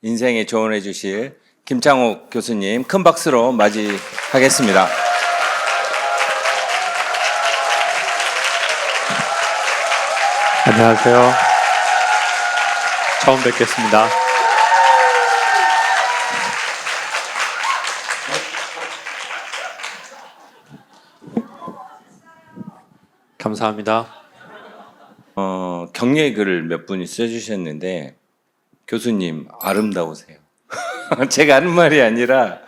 인생에 조언해 주실 김창옥 교수님 큰 박수로 맞이하겠습니다. 안녕하세요. 처음 뵙겠습니다. 감사합니다. 격려의 글을 몇 분이 써주셨는데 교수님 아름다우세요. 제가 하는 말이 아니라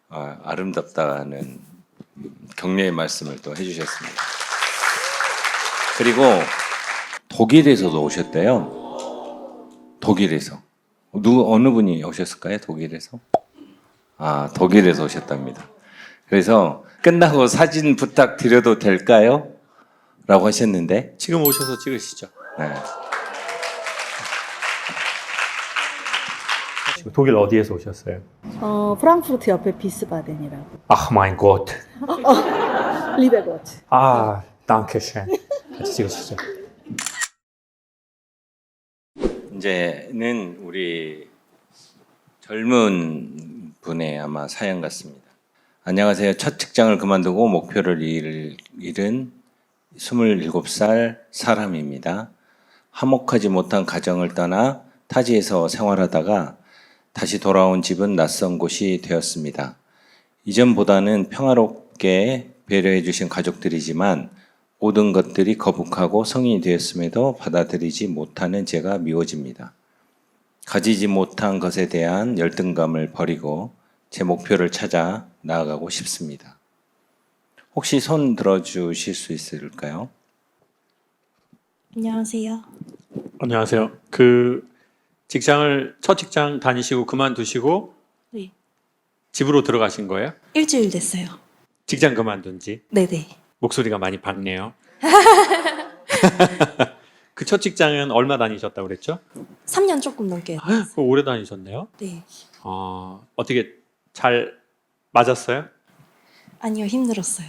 아름답다는 격려의 말씀을 또 해주셨습니다. 그리고 독일에서도 오셨대요. 독일에서. 어느 분이 오셨을까요? 독일에서? 독일에서 오셨답니다. 그래서 끝나고 사진 부탁드려도 될까요? 라고 하셨는데 지금 오셔서 찍으시죠. 네. 독일 어디에서 오셨어요? 프랑크푸르트 옆에 비스바덴이라고. 아, 마인 갓. 리베고트. 아, dankeschön. 같이 찍으시죠. 이제는 우리 젊은 분의 아마 사연 같습니다. 안녕하세요. 첫 직장을 그만두고 목표를 잃은 27살 사람입니다. 화목하지 못한 가정을 떠나 타지에서 생활하다가 다시 돌아온 집은 낯선 곳이 되었습니다. 이전보다는 평화롭게 배려해 주신 가족들이지만 모든 것들이 거북하고 성인이 되었음에도 받아들이지 못하는 제가 미워집니다. 가지지 못한 것에 대한 열등감을 버리고 제 목표를 찾아 나아가고 싶습니다. 혹시 손 들어주실 수 있을까요? 안녕하세요. 안녕하세요. 첫 직장 다니시고 그만두시고 네. 집으로 들어가신 거예요? 일주일 됐어요. 직장 그만둔 지? 네네. 목소리가 많이 밝네요. 그 첫 직장은 얼마 다니셨다고 그랬죠? 3년 조금 넘게. 그거 오래 다니셨네요. 네. 어떻게 잘 맞았어요? 아니요, 힘들었어요.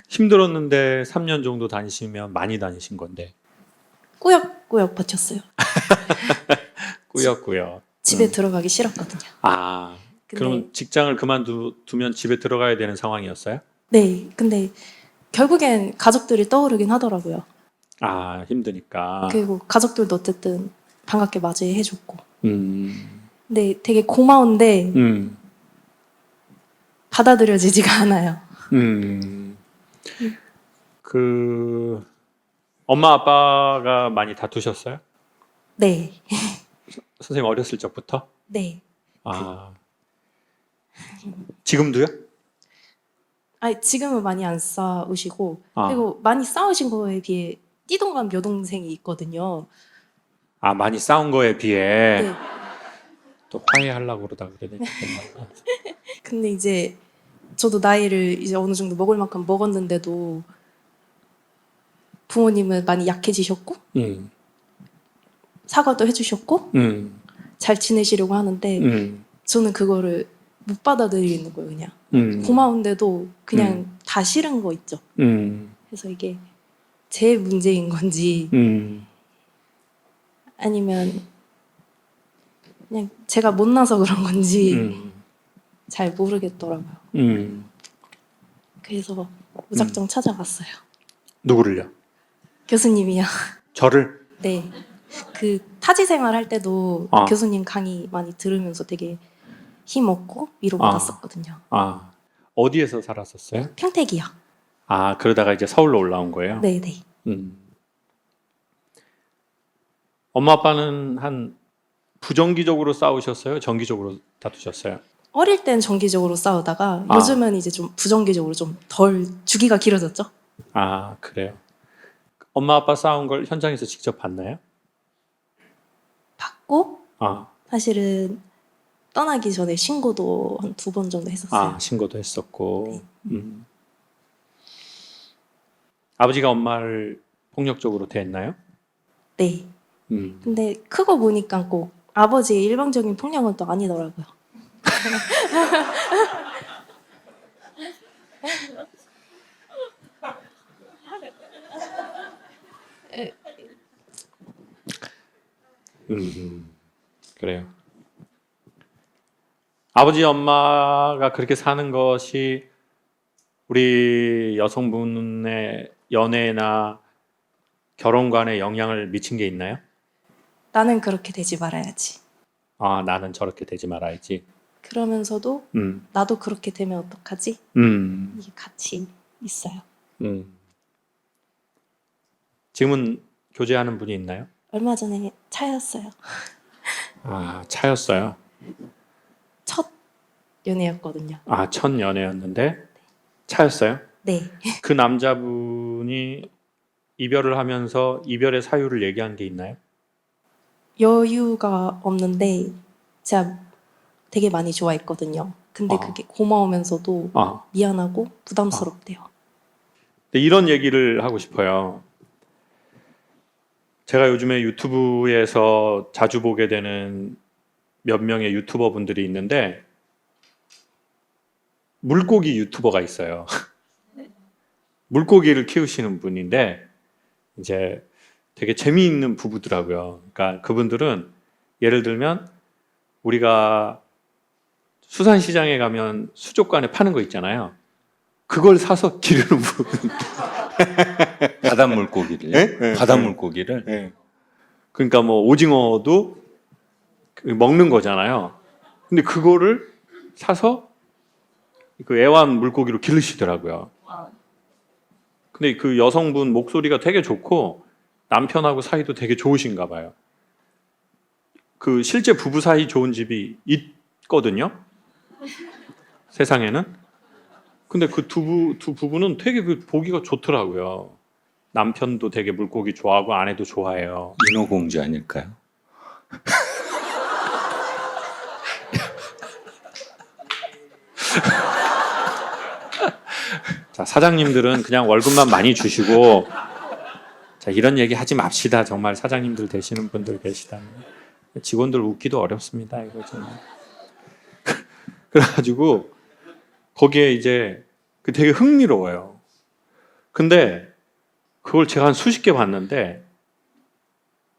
힘들었는데 3년 정도 다니시면 많이 다니신 건데. 꾸역꾸역 버텼어요. 꾸역꾸역. 집에 들어가기 싫었거든요. 근데, 그럼 직장을 그만두면 집에 들어가야 되는 상황이었어요? 네. 근데 결국엔 가족들이 떠오르긴 하더라고요. 힘드니까. 그리고 가족들도 어쨌든 반갑게 맞이해줬고. 음. 근데 되게 고마운데 받아들여지지가 않아요. 엄마 아빠가 많이 다투셨어요? 네. 선생님 어렸을 적부터? 네. 지금도요? 지금은 많이 안 싸우시고 아. 그리고 많이 싸우신 거에 비해 띠동갑 여동생이 있거든요. 많이 싸운 거에 비해 네. 또 화해하려고 그러다 그러네. 근데 이제 저도 나이를 이제 어느 정도 먹을 만큼 먹었는데도 부모님은 많이 약해지셨고 사과도 해주셨고 잘 지내시려고 하는데 저는 그거를 못 받아들이는 거예요. 그냥 고마운데도 그냥 다 싫은 거 있죠. 그래서 이게 제 문제인 건지 아니면 그냥 제가 못나서 그런 건지 잘 모르겠더라고요. 그래서 무작정 찾아갔어요. 누구를요? 교수님이요. 저를? 네. 그 타지 생활할 때도 아. 교수님 강의 많이 들으면서 되게 힘 얻고 위로받았었거든요. 어디에서 살았었어요? 평택이요. 그러다가 이제 서울로 올라온 거예요? 네네. 엄마 아빠는 부정기적으로 싸우셨어요? 정기적으로 다투셨어요? 어릴 땐 정기적으로 싸우다가 아. 요즘은 이제 좀 부정기적으로 좀 덜 주기가 길어졌죠. 그래요. 엄마 아빠 싸운 걸 현장에서 직접 봤나요? 받고 아, 사실은 떠나기 전에 신고도 한 2번 정도 했었어요. 신고도 했었고. 아버지가 엄마를 폭력적으로 대했나요? 네. 근데 크고 보니까 꼭 아버지의 일방적인 폭력은 또 아니더라고요. 그래요. 아버지 엄마가 그렇게 사는 것이 우리 여성분의 연애나 결혼관에 영향을 미친 게 있나요? 나는 그렇게 되지 말아야지. 아, 나는 저렇게 되지 말아야지. 그러면서도 나도 그렇게 되면 어떡하지? 이게 같이 있어요. 지금은 교제하는 분이 있나요? 얼마 전에 차였어요. 아, 차였어요. 첫 연애였거든요. 아, 첫 연애였는데 차였어요? 네. 그 남자분이 이별을 하면서 이별의 사유를 얘기한 게 있나요? 여유가 없는데 제가 되게 많이 좋아했거든요. 근데 그게 고마우면서도 미안하고 부담스럽대요. 근데 이런 얘기를 하고 싶어요. 제가 요즘에 유튜브에서 자주 보게 되는 몇 명의 유튜버 분들이 있는데 물고기 유튜버가 있어요. 물고기를 키우시는 분인데 이제 되게 재미있는 부부더라고요. 그러니까 그분들은 예를 들면 우리가 수산시장에 가면 수족관에 파는 거 있잖아요. 그걸 사서 기르는 분. 바닷물고기를. 네? 바닷물고기를. 네. 그러니까 뭐 오징어도 먹는 거잖아요. 근데 그거를 사서 그 애완 물고기로 기르시더라고요. 근데 그 여성분 목소리가 되게 좋고 남편하고 사이도 되게 좋으신가 봐요. 그 실제 부부 사이 좋은 집이 있거든요. 세상에는. 근데 그 두 부부는 되게 그 보기가 좋더라고요. 남편도 되게 물고기 좋아하고 아내도 좋아해요. 인어공주 아닐까요? 자, 사장님들은 그냥 월급만 많이 주시고 자, 이런 얘기 하지 맙시다. 정말 사장님들 되시는 분들 계시다면 직원들 웃기도 어렵습니다. 이거 정말. 그래가지고 거기에 이제 그 되게 흥미로워요. 근데 그걸 제가 한 수십 개 봤는데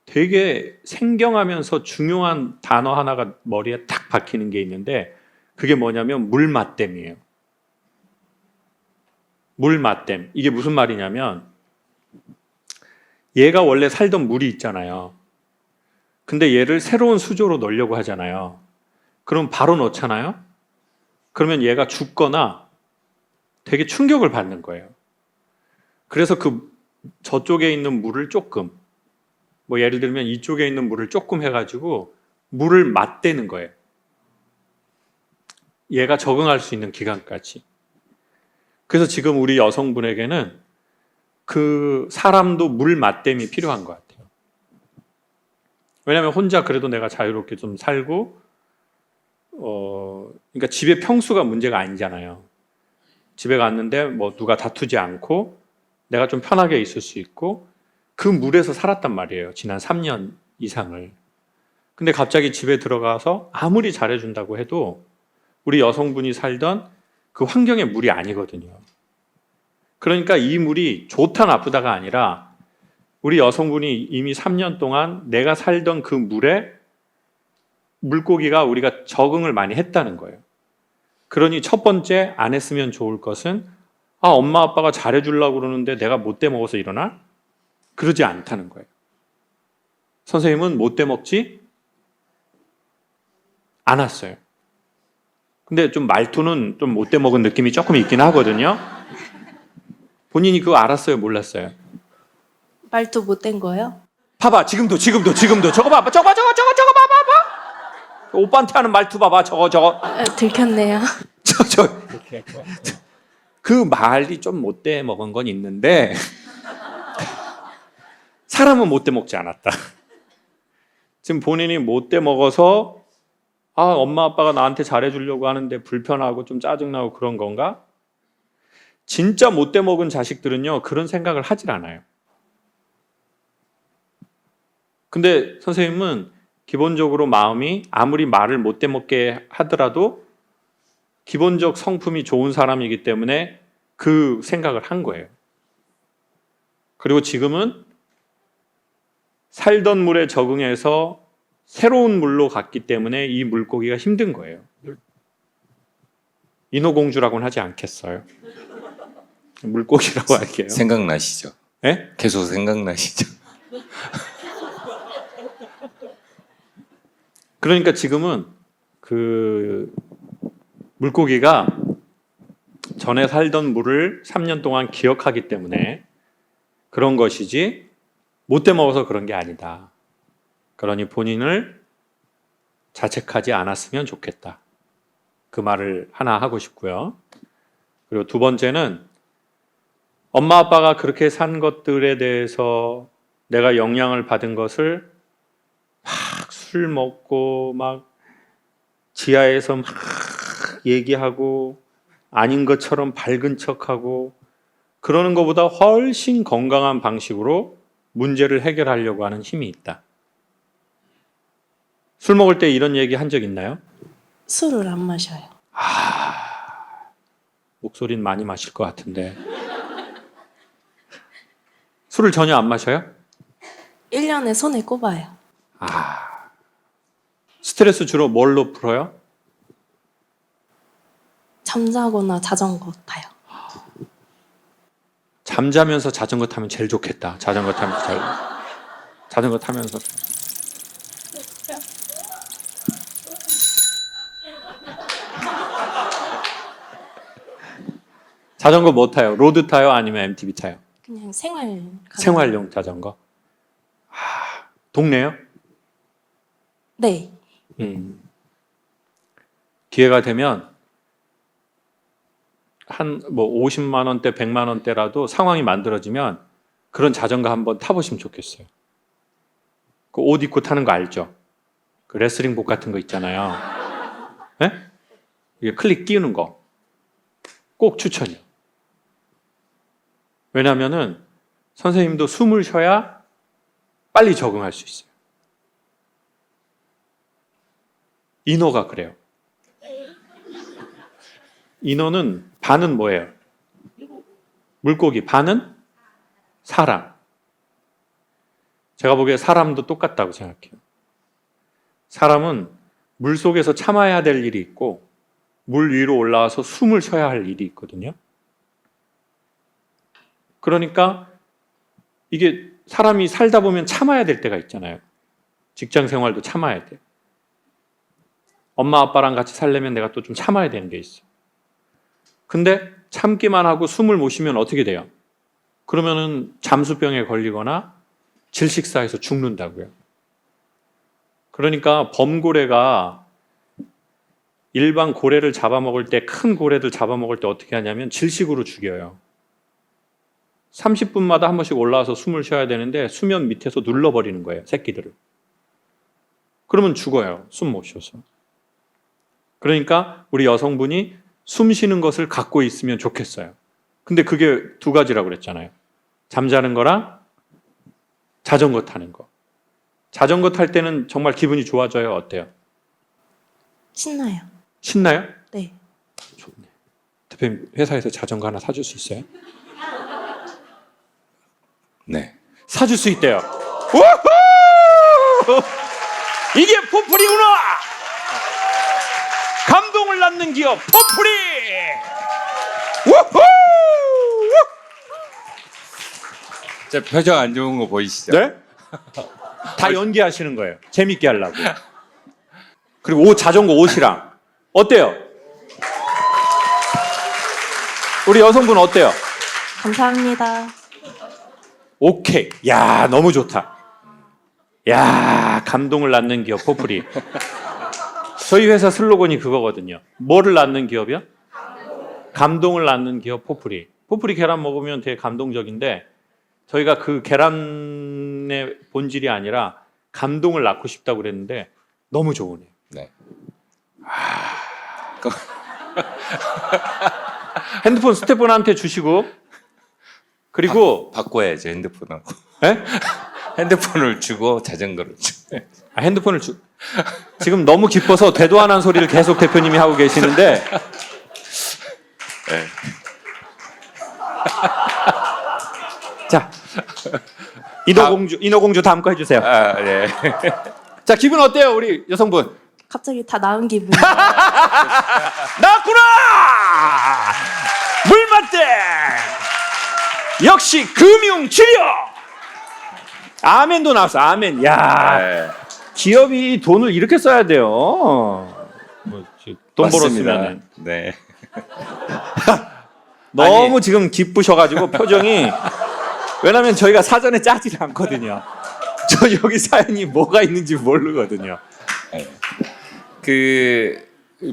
되게 생경하면서 중요한 단어 하나가 머리에 탁 박히는 게 있는데 그게 뭐냐면 물맛댐이에요. 물맛댐. 이게 무슨 말이냐면 얘가 원래 살던 물이 있잖아요. 근데 얘를 새로운 수조로 넣으려고 하잖아요. 그럼 바로 넣잖아요. 그러면 얘가 죽거나 되게 충격을 받는 거예요. 그래서 그 저쪽에 있는 물을 조금, 뭐 예를 들면 이쪽에 있는 물을 조금 해가지고 물을 맞대는 거예요. 얘가 적응할 수 있는 기간까지. 그래서 지금 우리 여성분에게는 그 사람도 물 맞댐이 필요한 것 같아요. 왜냐하면 혼자 그래도 내가 자유롭게 좀 살고, 그러니까 집의 평수가 문제가 아니잖아요. 집에 갔는데 뭐 누가 다투지 않고 내가 좀 편하게 있을 수 있고 그 물에서 살았단 말이에요. 지난 3년 이상을. 근데 갑자기 집에 들어가서 아무리 잘해준다고 해도 우리 여성분이 살던 그 환경의 물이 아니거든요. 그러니까 이 물이 좋다 나쁘다가 아니라 우리 여성분이 이미 3년 동안 내가 살던 그 물에 물고기가 우리가 적응을 많이 했다는 거예요. 그러니 첫 번째 안 했으면 좋을 것은 엄마 아빠가 잘해주려고 그러는데 내가 못돼 먹어서 일어나? 그러지 않다는 거예요. 선생님은 못돼 먹지 않았어요. 근데 좀 말투는 좀 못돼 먹은 느낌이 조금 있긴 하거든요. 본인이 그거 알았어요? 몰랐어요? 말투 못된 거예요? 봐봐, 지금도 저거 봐봐, 저거 봐봐. 오빠한테 하는 말투 봐봐, 저거. 들켰네요. 그 말이 좀 못돼 먹은 건 있는데 사람은 못돼 먹지 않았다. 지금 본인이 못돼 먹어서 엄마 아빠가 나한테 잘해주려고 하는데 불편하고 좀 짜증나고 그런 건가? 진짜 못돼 먹은 자식들은요 그런 생각을 하질 않아요. 근데 선생님은 기본적으로 마음이 아무리 말을 못돼 먹게 하더라도 기본적 성품이 좋은 사람이기 때문에 그 생각을 한 거예요. 그리고 지금은 살던 물에 적응해서 새로운 물로 갔기 때문에 이 물고기가 힘든 거예요. 인어공주라고는 하지 않겠어요. 물고기라고 할게요. 생각나시죠? 예? 계속 생각나시죠? 그러니까 지금은 그 물고기가 전에 살던 물을 3년 동안 기억하기 때문에 그런 것이지 못돼 먹어서 그런 게 아니다. 그러니 본인을 자책하지 않았으면 좋겠다. 그 말을 하나 하고 싶고요. 그리고 두 번째는 엄마 아빠가 그렇게 산 것들에 대해서 내가 영향을 받은 것을 막 술 먹고 막 지하에서 막 얘기하고 아닌 것처럼 밝은 척하고 그러는 것보다 훨씬 건강한 방식으로 문제를 해결하려고 하는 힘이 있다. 술 먹을 때 이런 얘기 한 적 있나요? 술을 안 마셔요. 목소리는 많이 마실 것 같은데. 술을 전혀 안 마셔요? 1년에 손에 꼽아요. 스트레스 주로 뭘로 풀어요? 잠자거나 자전거 타요. 잠자면서 자전거 타면 제일 좋겠다. 자전거 타면서. 자전거 뭐 타요? 로드 타요? 아니면 MTB 타요? 그냥 생활용 자전거. 동네요? 네. 기회가 되면 한 뭐 50만 원대, 100만 원대라도 상황이 만들어지면 그런 자전거 한번 타보시면 좋겠어요. 그 옷 입고 타는 거 알죠? 그 레슬링복 같은 거 있잖아요. 네? 이게 클릭 끼우는 거 꼭 추천이요. 왜냐하면은 선생님도 숨을 쉬어야 빨리 적응할 수 있어요. 인어가 그래요. 인어는 반은 뭐예요? 물고기, 반은 사람. 제가 보기에 사람도 똑같다고 생각해요. 사람은 물 속에서 참아야 될 일이 있고 물 위로 올라와서 숨을 쉬어야 할 일이 있거든요. 그러니까 이게 사람이 살다 보면 참아야 될 때가 있잖아요. 직장 생활도 참아야 돼. 엄마 아빠랑 같이 살려면 내가 또 좀 참아야 되는 게 있어. 근데 참기만 하고 숨을 못 쉬면 어떻게 돼요? 그러면은 잠수병에 걸리거나 질식사해서 죽는다고요. 그러니까 범고래가 일반 고래를 잡아먹을 때, 큰 고래들 잡아먹을 때 어떻게 하냐면 질식으로 죽여요. 30분마다 한 번씩 올라와서 숨을 쉬어야 되는데 수면 밑에서 눌러버리는 거예요, 새끼들을. 그러면 죽어요, 숨 못 쉬어서. 그러니까 우리 여성분이 숨 쉬는 것을 갖고 있으면 좋겠어요. 근데 그게 두 가지라고 그랬잖아요. 잠자는 거랑 자전거 타는 거. 자전거 탈 때는 정말 기분이 좋아져요? 어때요? 신나요. 신나요? 네. 좋네. 대표님 회사에서 자전거 하나 사줄 수 있어요? 네. 사줄 수 있대요. 우후! 이게 포프리구나! 감동을 낳는 기업 포프리! 우후! 자, 표정 안 좋은 거 보이시죠? 네? 다 연기하시는 거예요. 재밌게 하려고. 그리고 옷, 자전거 옷이랑 어때요? 우리 여성분 어때요? 감사합니다. 오케이. 야, 너무 좋다. 야, 감동을 낳는 기업 포프리. 저희 회사 슬로건이 그거거든요. 뭐를 낳는 기업이요? 감동을 낳는 기업 포프리. 포프리 계란 먹으면 되게 감동적인데 저희가 그 계란의 본질이 아니라 감동을 낳고 싶다고 그랬는데 너무 좋으네요. 네. 핸드폰 스태프분한테 주시고 그리고 바꿔야죠, 핸드폰하고. 네? 핸드폰을 주고 자전거를 주고. 핸드폰을 지금 너무 기뻐서 되도 안 한 소리를 계속 대표님이 하고 계시는데 네. 자, 인어공주 다음 거 해주세요. 네. 자, 기분 어때요, 우리 여성분? 갑자기 다 나은 기분. 나왔구나! 물맛대! 역시 금융치료! 아멘도 나왔어, 아멘. 야, 네. 기업이 돈을 이렇게 써야 돼요. 돈 맞습니다. 벌었으면. 네. 너무 아니. 지금 기쁘셔가지고 표정이. 왜냐면 저희가 사전에 짜질 않거든요. 저 여기 사연이 뭐가 있는지 모르거든요. 그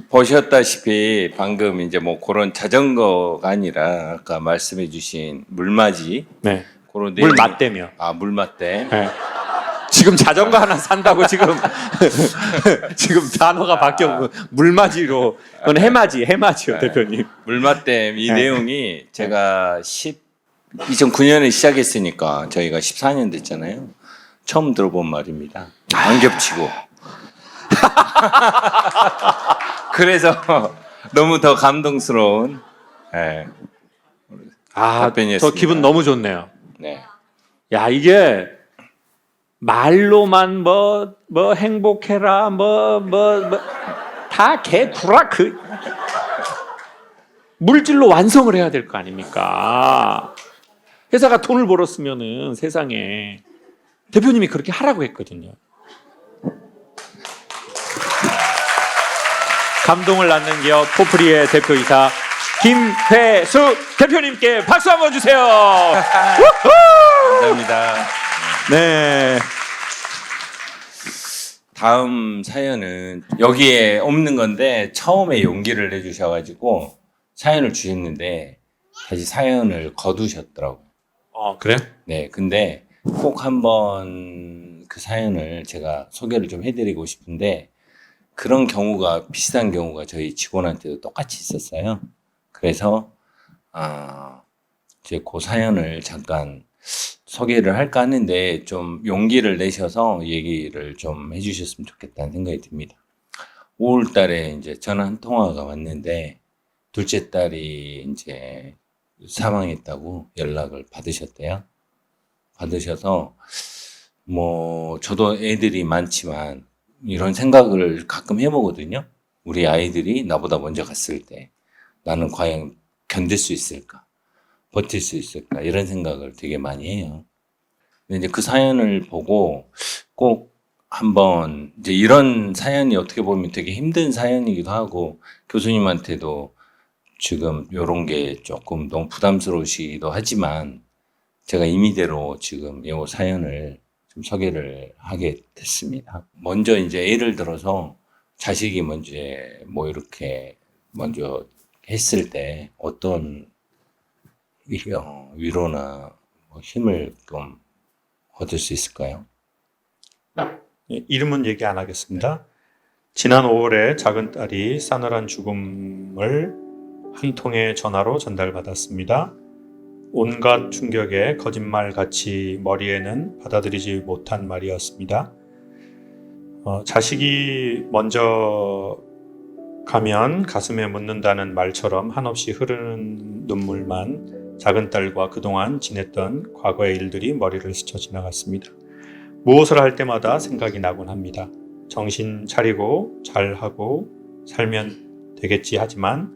보셨다시피 방금 이제 뭐 그런 자전거가 아니라 아까 말씀해주신 물맞이 네. 그런 물 내용이- 맞대며. 아 물맞댐. 네. 지금 자전거 하나 산다고 지금 지금 단어가 바뀌었고 물맞이로 그건 해맞이요 대표님. 물맞댐 이 네. 내용이 제가 2009년에 시작했으니까 저희가 14년 됐잖아요. 처음 들어본 말입니다. 안 겹치고. 그래서 너무 더 감동스러운 네. 아, 답변이었습니다. 저 기분 너무 좋네요. 네. 야, 이게 말로만 뭐 행복해라 다 개구라 그 물질로 완성을 해야 될 거 아닙니까? 회사가 돈을 벌었으면은 세상에 대표님이 그렇게 하라고 했거든요. 감동을 낳는 기업 포프리의 대표이사 김회수 대표님께 박수 한번 주세요. 감사합니다. 네. 다음 사연은 여기에 없는 건데 처음에 용기를 내주셔가지고 사연을 주셨는데 다시 사연을 거두셨더라고요. 그래? 네, 근데 꼭 한번 그 사연을 제가 소개를 좀 해드리고 싶은데 그런 경우가 비슷한 경우가 저희 직원한테도 똑같이 있었어요. 그래서 이제 그 사연을 잠깐 소개를 할까 하는데 좀 용기를 내셔서 얘기를 좀 해주셨으면 좋겠다는 생각이 듭니다. 5월 달에 이제 전화 한 통화가 왔는데 둘째 딸이 이제 사망했다고 연락을 받으셨대요. 받으셔서 뭐 저도 애들이 많지만 이런 생각을 가끔 해보거든요. 우리 아이들이 나보다 먼저 갔을 때 나는 과연 견딜 수 있을까? 버틸 수 있을까? 이런 생각을 되게 많이 해요. 근데 이제 그 사연을 보고 꼭 한번 이제 이런 사연이 어떻게 보면 되게 힘든 사연이기도 하고 교수님한테도 지금 이런 게 조금 너무 부담스러우시기도 하지만 제가 임의대로 지금 이 사연을 좀 소개를 하게 됐습니다. 먼저 이제 예를 들어서 자식이 먼저 뭐 이렇게 먼저 했을 때 어떤 위로나 힘을 좀 얻을 수 있을까요? 이름은 얘기 안 하겠습니다. 지난 5월에 작은 딸이 싸늘한 죽음을 한 통의 전화로 전달받았습니다. 온갖 충격에 거짓말같이 머리에는 받아들이지 못한 말이었습니다. 자식이 먼저 가면 가슴에 묻는다는 말처럼 한없이 흐르는 눈물만 작은 딸과 그동안 지냈던 과거의 일들이 머리를 스쳐 지나갔습니다. 무엇을 할 때마다 생각이 나곤 합니다. 정신 차리고 잘하고 살면 되겠지 하지만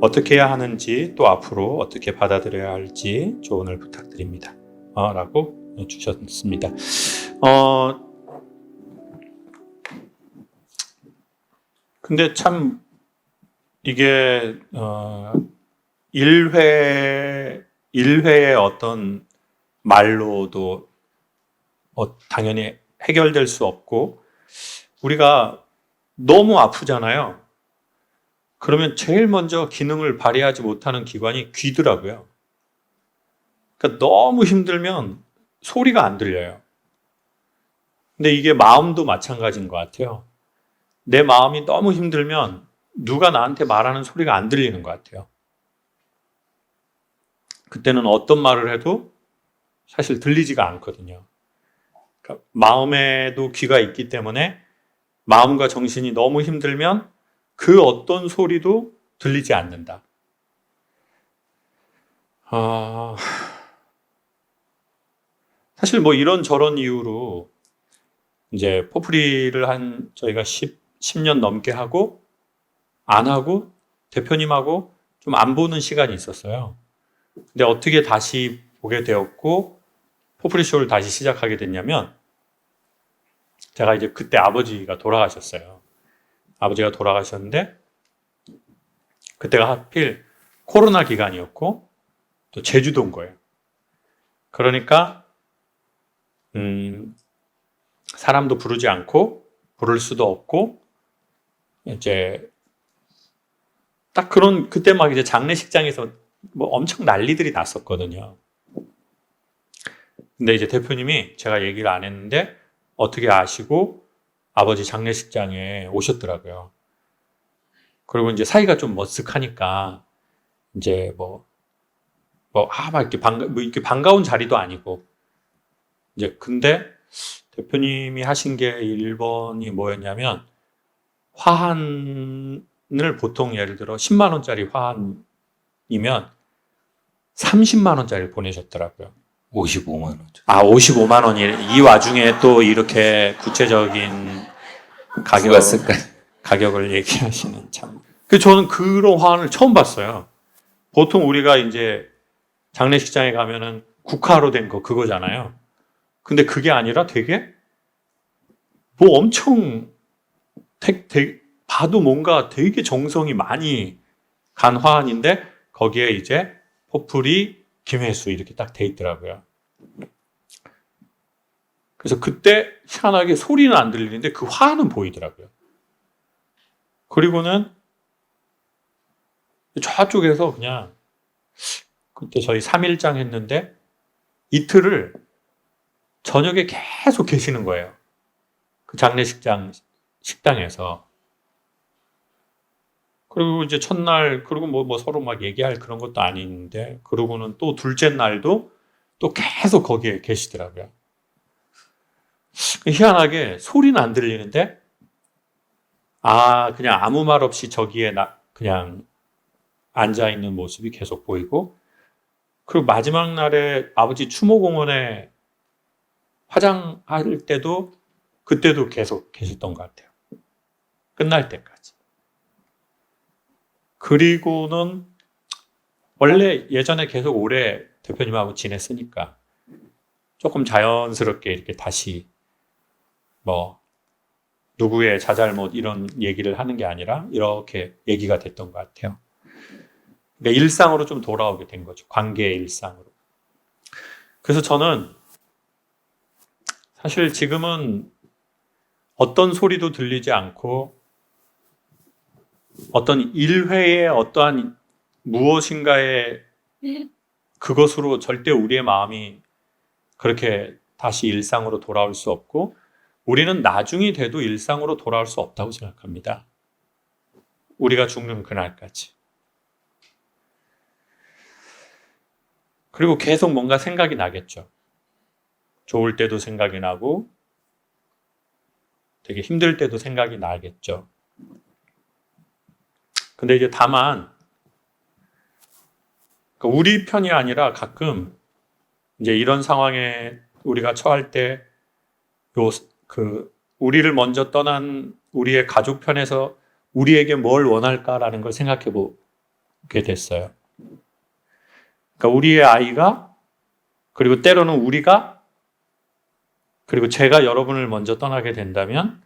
어떻게 해야 하는지 또 앞으로 어떻게 받아들여야 할지 조언을 부탁드립니다. 라고 주셨습니다. 근데 참 이게 일회의 어떤 말로도 당연히 해결될 수 없고 우리가 너무 아프잖아요. 그러면 제일 먼저 기능을 발휘하지 못하는 기관이 귀더라고요. 그러니까 너무 힘들면 소리가 안 들려요. 근데 이게 마음도 마찬가지인 것 같아요. 내 마음이 너무 힘들면 누가 나한테 말하는 소리가 안 들리는 것 같아요. 그때는 어떤 말을 해도 사실 들리지가 않거든요. 그러니까 마음에도 귀가 있기 때문에 마음과 정신이 너무 힘들면 그 어떤 소리도 들리지 않는다. 사실 뭐 이런 저런 이유로 이제 포프리를 한 저희가 10년 넘게 하고 안 하고 대표님하고 좀 안 보는 시간이 있었어요. 근데 어떻게 다시 보게 되었고 포프리쇼를 다시 시작하게 됐냐면 제가 이제 그때 아버지가 돌아가셨어요. 아버지가 돌아가셨는데 그때가 하필 코로나 기간이었고 또 제주도인 거예요. 그러니까 사람도 부르지 않고 부를 수도 없고 이제 딱 그런 그때 막 이제 장례식장에서 뭐 엄청 난리들이 났었거든요. 근데 이제 대표님이 제가 얘기를 안 했는데 어떻게 아시고 아버지 장례식장에 오셨더라고요. 그리고 이제 사이가 좀 머쓱하니까 이제 막 이렇게 반가운 자리도 아니고 이제 근데 대표님이 하신 게 1번이 뭐였냐면 화환을 보통 예를 들어 10만 원짜리 화환이면 30만 원짜리를 보내셨더라고요. 55만 원. 55만 원이 이 와중에 또 이렇게 구체적인 가격을 얘기하시는 참. 그 저는 그런 화환을 처음 봤어요. 보통 우리가 이제 장례식장에 가면은 국화로 된 거 그거잖아요. 근데 그게 아니라 되게 뭐 엄청 봐도 뭔가 되게 정성이 많이 간 화환인데 거기에 이제 포프리 김혜수 이렇게 딱 돼 있더라고요. 그래서 그때 희한하게 소리는 안 들리는데 그 화환은 보이더라고요. 그리고는 저쪽에서 그냥 그때 저희 3일장 했는데 이틀을 저녁에 계속 계시는 거예요. 그 장례식장 식당에서. 그리고 이제 첫날 그리고 뭐 서로 막 얘기할 그런 것도 아닌데 그러고는 또 둘째 날도 또 계속 거기에 계시더라고요. 희한하게 소리는 안 들리는데 그냥 아무 말 없이 저기에 그냥 앉아 있는 모습이 계속 보이고 그리고 마지막 날에 아버지 추모공원에 화장할 때도 그때도 계속 계셨던 것 같아요. 끝날 때까지. 그리고는 원래 예전에 계속 오래 대표님하고 지냈으니까 조금 자연스럽게 이렇게 다시 뭐 누구의 자잘못 이런 얘기를 하는 게 아니라 이렇게 얘기가 됐던 것 같아요. 그러니까 일상으로 좀 돌아오게 된 거죠. 관계의 일상으로. 그래서 저는 사실 지금은 어떤 소리도 들리지 않고 어떤 일회의 어떠한 무엇인가의 그것으로 절대 우리의 마음이 그렇게 다시 일상으로 돌아올 수 없고 우리는 나중이 돼도 일상으로 돌아올 수 없다고 생각합니다. 우리가 죽는 그날까지. 그리고 계속 뭔가 생각이 나겠죠. 좋을 때도 생각이 나고 되게 힘들 때도 생각이 나겠죠. 근데 이제 다만 우리 편이 아니라 가끔 이제 이런 상황에 우리가 처할 때 우리를 먼저 떠난 우리의 가족 편에서 우리에게 뭘 원할까라는 걸 생각해 보게 됐어요. 그러니까 우리의 아이가 그리고 때로는 우리가 그리고 제가 여러분을 먼저 떠나게 된다면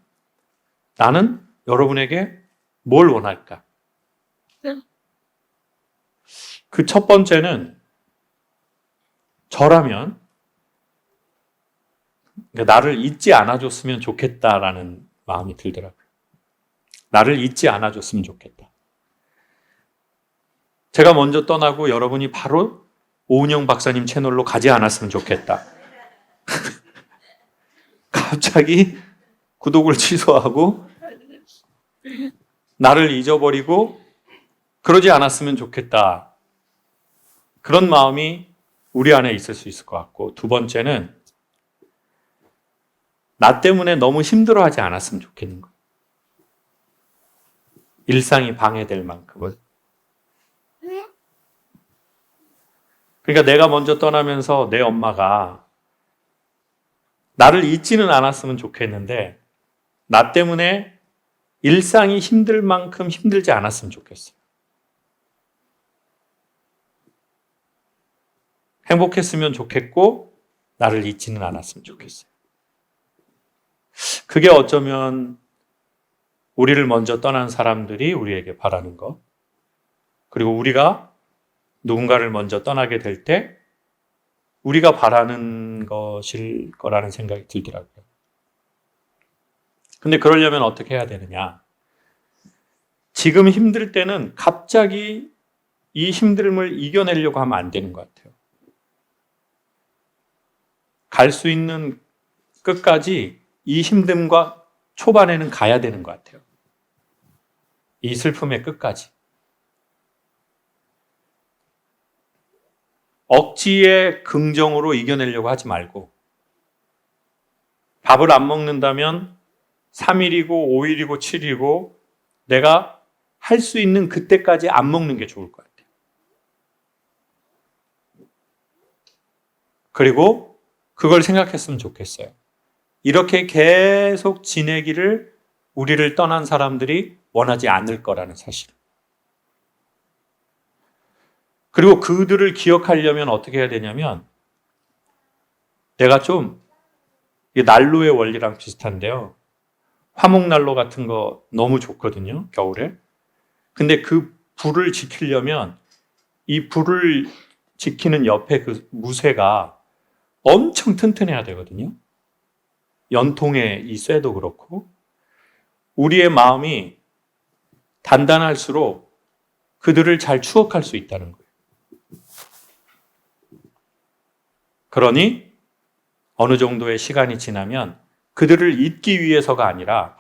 나는 여러분에게 뭘 원할까? 그 첫 번째는 저라면 나를 잊지 않아줬으면 좋겠다라는 마음이 들더라고요. 나를 잊지 않아줬으면 좋겠다. 제가 먼저 떠나고 여러분이 바로 오은영 박사님 채널로 가지 않았으면 좋겠다. 갑자기 구독을 취소하고 나를 잊어버리고 그러지 않았으면 좋겠다. 그런 마음이 우리 안에 있을 수 있을 것 같고 두 번째는 나 때문에 너무 힘들어하지 않았으면 좋겠는 거예요. 일상이 방해될 만큼은. 그러니까 내가 먼저 떠나면서 내 엄마가 나를 잊지는 않았으면 좋겠는데 나 때문에 일상이 힘들 만큼 힘들지 않았으면 좋겠어요. 행복했으면 좋겠고 나를 잊지는 않았으면 좋겠어요. 그게 어쩌면 우리를 먼저 떠난 사람들이 우리에게 바라는 것, 그리고 우리가 누군가를 먼저 떠나게 될 때 우리가 바라는 것일 거라는 생각이 들더라고요. 근데 그러려면 어떻게 해야 되느냐? 지금 힘들 때는 갑자기 이 힘듦을 이겨내려고 하면 안 되는 것 같아요. 갈 수 있는 끝까지 이 힘듦과 초반에는 가야 되는 것 같아요. 이 슬픔의 끝까지. 억지의 긍정으로 이겨내려고 하지 말고, 밥을 안 먹는다면 3일이고 5일이고 7일이고 내가 할 수 있는 그때까지 안 먹는 게 좋을 것 같아요. 그리고 그걸 생각했으면 좋겠어요. 이렇게 계속 지내기를 우리를 떠난 사람들이 원하지 않을 거라는 사실. 그리고 그들을 기억하려면 어떻게 해야 되냐면, 내가 좀 난로의 원리랑 비슷한데요. 화목난로 같은 거 너무 좋거든요, 겨울에. 근데 그 불을 지키려면 이 불을 지키는 옆에 그 무쇠가 엄청 튼튼해야 되거든요. 연통의 이 쇠도 그렇고, 우리의 마음이 단단할수록 그들을 잘 추억할 수 있다는 거예요. 그러니 어느 정도의 시간이 지나면 그들을 잊기 위해서가 아니라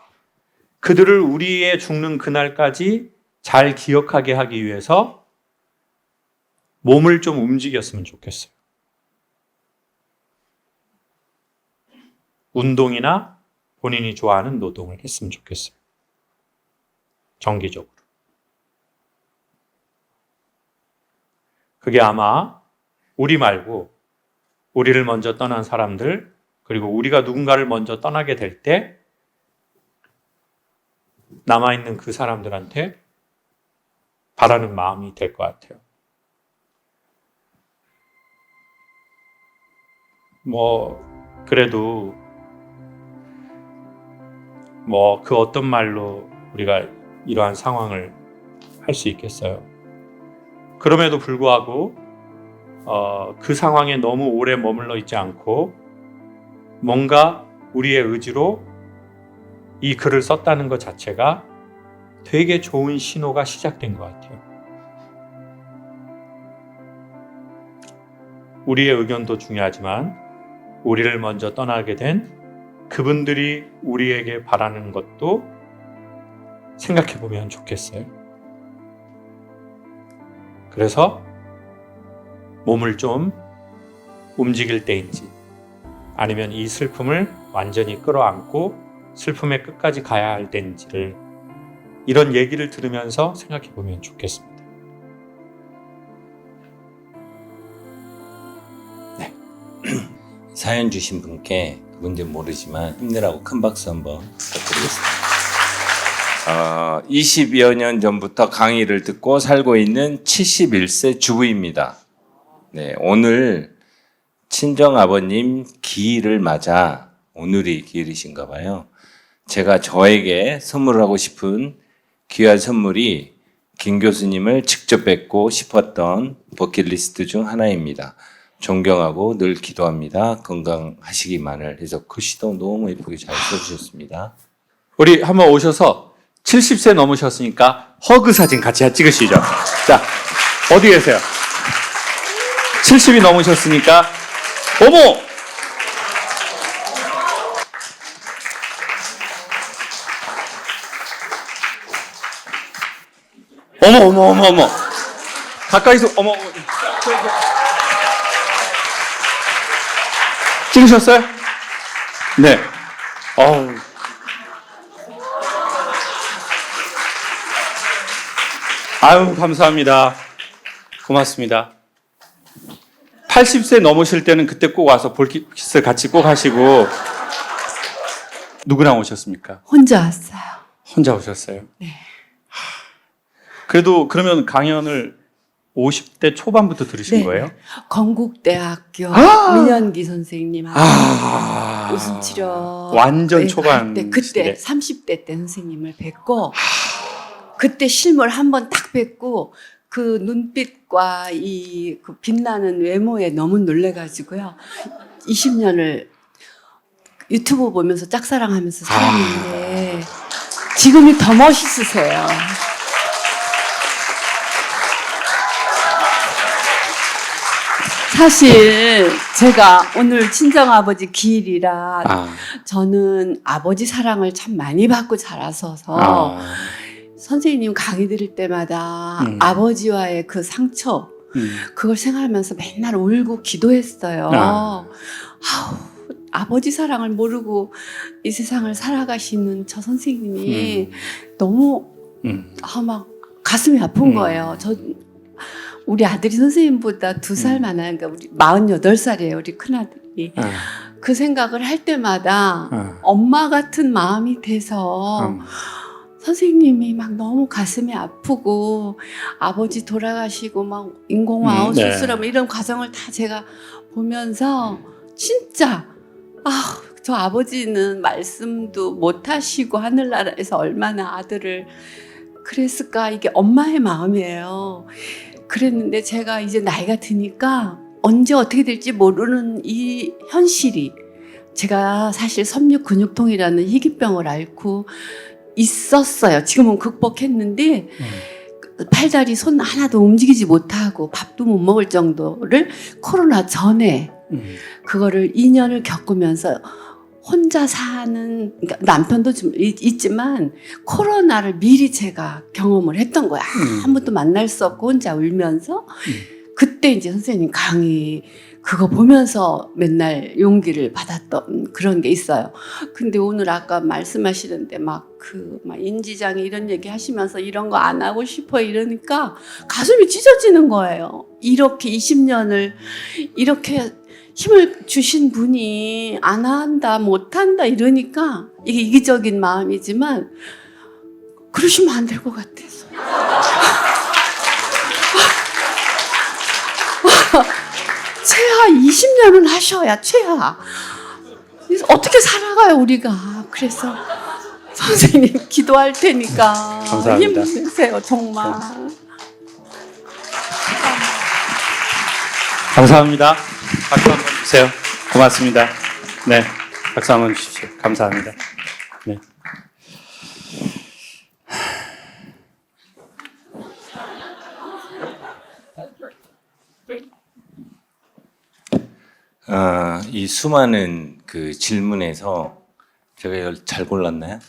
그들을 우리의 죽는 그날까지 잘 기억하게 하기 위해서 몸을 좀 움직였으면 좋겠어요. 운동이나 본인이 좋아하는 노동을 했으면 좋겠어요. 정기적으로. 그게 아마 우리 말고 우리를 먼저 떠난 사람들, 그리고 우리가 누군가를 먼저 떠나게 될 때 남아있는 그 사람들한테 바라는 마음이 될 것 같아요. 그래도 그 어떤 말로 우리가 이러한 상황을 할 수 있겠어요. 그럼에도 불구하고 그 상황에 너무 오래 머물러 있지 않고 뭔가 우리의 의지로 이 글을 썼다는 것 자체가 되게 좋은 신호가 시작된 것 같아요. 우리의 의견도 중요하지만 우리를 먼저 떠나게 된 그분들이 우리에게 바라는 것도 생각해 보면 좋겠어요. 그래서 몸을 좀 움직일 때인지, 아니면 이 슬픔을 완전히 끌어안고 슬픔의 끝까지 가야 할 때인지를, 이런 얘기를 들으면서 생각해 보면 좋겠습니다. 네. 사연 주신 분께 그분들 모르지만 힘내라고 큰 박수 한번 부탁드리겠습니다. 20여 년 전부터 강의를 듣고 살고 있는 71세 주부입니다. 네, 오늘 친정아버님 기일을 맞아, 오늘이 기일이신가 봐요. 제가 저에게 선물하고 싶은 귀한 선물이 김 교수님을 직접 뵙고 싶었던 버킷리스트 중 하나입니다. 존경하고 늘 기도합니다. 건강하시기만을 해서 글씨도 너무 예쁘게 잘 써주셨습니다. 우리 한번 오셔서 70세 넘으셨으니까 허그 사진 같이 찍으시죠. 자, 어디 계세요? 70이 넘으셨으니까, 어머! 어머. 가까이서, 어머. 찍으셨어요? 네. 아유, 감사합니다. 고맙습니다. 80세 넘으실 때는 그때 꼭 와서 볼키스 같이 꼭 하시고. 누구랑 오셨습니까? 혼자 왔어요. 혼자 오셨어요? 네. 그래도 그러면 강연을 50대 초반부터 들으신 네. 거예요? 건국대학교 아! 민현기 선생님하고 웃음 치료 완전 초반 그때 시대. 30대 때 선생님을 뵙고 그때 실물 한번 딱 뵙고 그 눈빛과 이 그 빛나는 외모에 너무 놀래가지고요. 20년을 유튜브 보면서 짝사랑하면서 살았는데 지금이 더 멋있으세요. 사실 제가 오늘 친정아버지 기일이라 저는 아버지 사랑을 참 많이 받고 자라서서 선생님 강의 들을 때마다 아버지와의 그 상처 그걸 생각하면서 맨날 울고 기도했어요. 아버지 사랑을 모르고 이 세상을 살아가시는 저 선생님이 너무 막 가슴이 아픈 거예요. 우리 아들이 선생님보다 2살 많아요. 그러니까 우리 48살이에요. 우리 큰아들이. 그 생각을 할 때마다 엄마 같은 마음이 돼서 선생님이 막 너무 가슴이 아프고 아버지 돌아가시고 막 인공화호 수술하고 이런 과정을 다 제가 보면서 진짜 저 아버지는 말씀도 못 하시고 하늘나라에서 얼마나 아들을 그랬을까. 이게 엄마의 마음이에요. 그랬는데 제가 이제 나이가 드니까 언제 어떻게 될지 모르는 이 현실이 제가 사실 섬유 근육통이라는 희귀병을 앓고 있었어요. 지금은 극복했는데 팔다리 손 하나도 움직이지 못하고 밥도 못 먹을 정도를 코로나 전에 그거를 2년을 겪으면서 혼자 사는 그러니까 남편도 좀 있지만 코로나를 미리 제가 경험을 했던 거야. 아무도 만날 수 없고 혼자 울면서 그때 이제 선생님 강의 그거 보면서 맨날 용기를 받았던 그런 게 있어요. 근데 오늘 아까 말씀하시는데 막 인지장애 이런 얘기 하시면서 이런 거 안 하고 싶어 이러니까 가슴이 찢어지는 거예요. 이렇게 20년을 이렇게 힘을 주신 분이 안 한다, 못 한다 이러니까 이게 이기적인 마음이지만 그러시면 안 될 것 같아서. 최하 20년은 하셔야 최하. 어떻게 살아가요 우리가. 그래서 선생님 기도할 테니까 감사합니다. 힘내세요 정말. 감사합니다. 박수 한번 주세요. 고맙습니다. 네, 박수 한번 주십시오. 감사합니다. 네. 이 수많은 그 질문에서 제가 이걸 잘 골랐나요?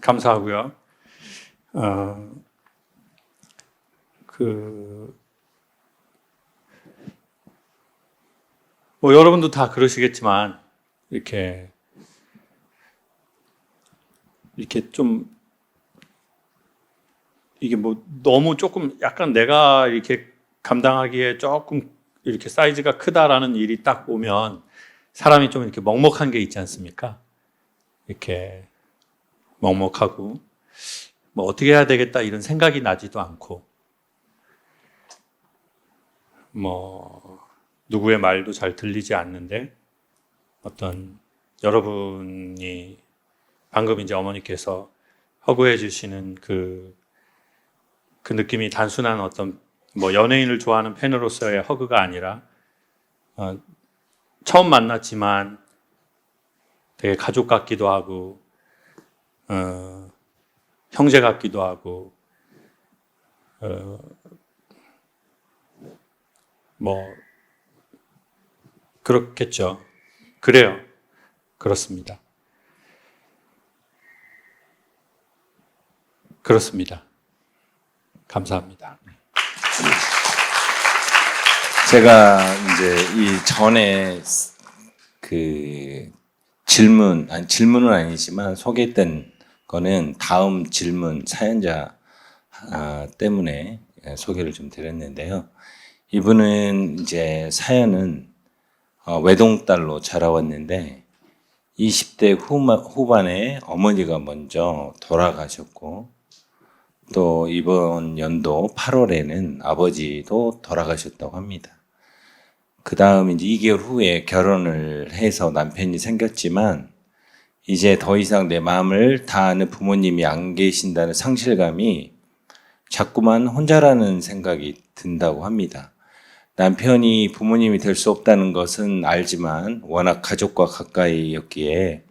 감사하고요. 여러분도 다 그러시겠지만 이렇게 좀 이게 너무 조금 약간 내가 이렇게 감당하기에 조금 이렇게 사이즈가 크다라는 일이 딱 오면 사람이 좀 이렇게 먹먹한 게 있지 않습니까? 이렇게 먹먹하고 어떻게 해야 되겠다 이런 생각이 나지도 않고 누구의 말도 잘 들리지 않는데 어떤 여러분이 방금 이제 어머니께서 허구해 주시는 그 느낌이 단순한 어떤 연예인을 좋아하는 팬으로서의 허그가 아니라 처음 만났지만 되게 가족 같기도 하고 형제 같기도 하고 그렇겠죠. 그래요. 그렇습니다. 그렇습니다. 감사합니다. 제가 이제 이 전에 그 질문은 아니지만 소개했던 거는 다음 질문 사연자한테 때문에 소개를 좀 드렸는데요. 이분은 이제 사연은 외동딸로 자라왔는데 20대 후반에 어머니가 먼저 돌아가셨고 또 이번 연도 8월에는 아버지도 돌아가셨다고 합니다. 그 다음 이제 2개월 후에 결혼을 해서 남편이 생겼지만 이제 더 이상 내 마음을 다하는 부모님이 안 계신다는 상실감이 자꾸만 혼자라는 생각이 든다고 합니다. 남편이 부모님이 될 수 없다는 것은 알지만 워낙 가족과 가까이였기에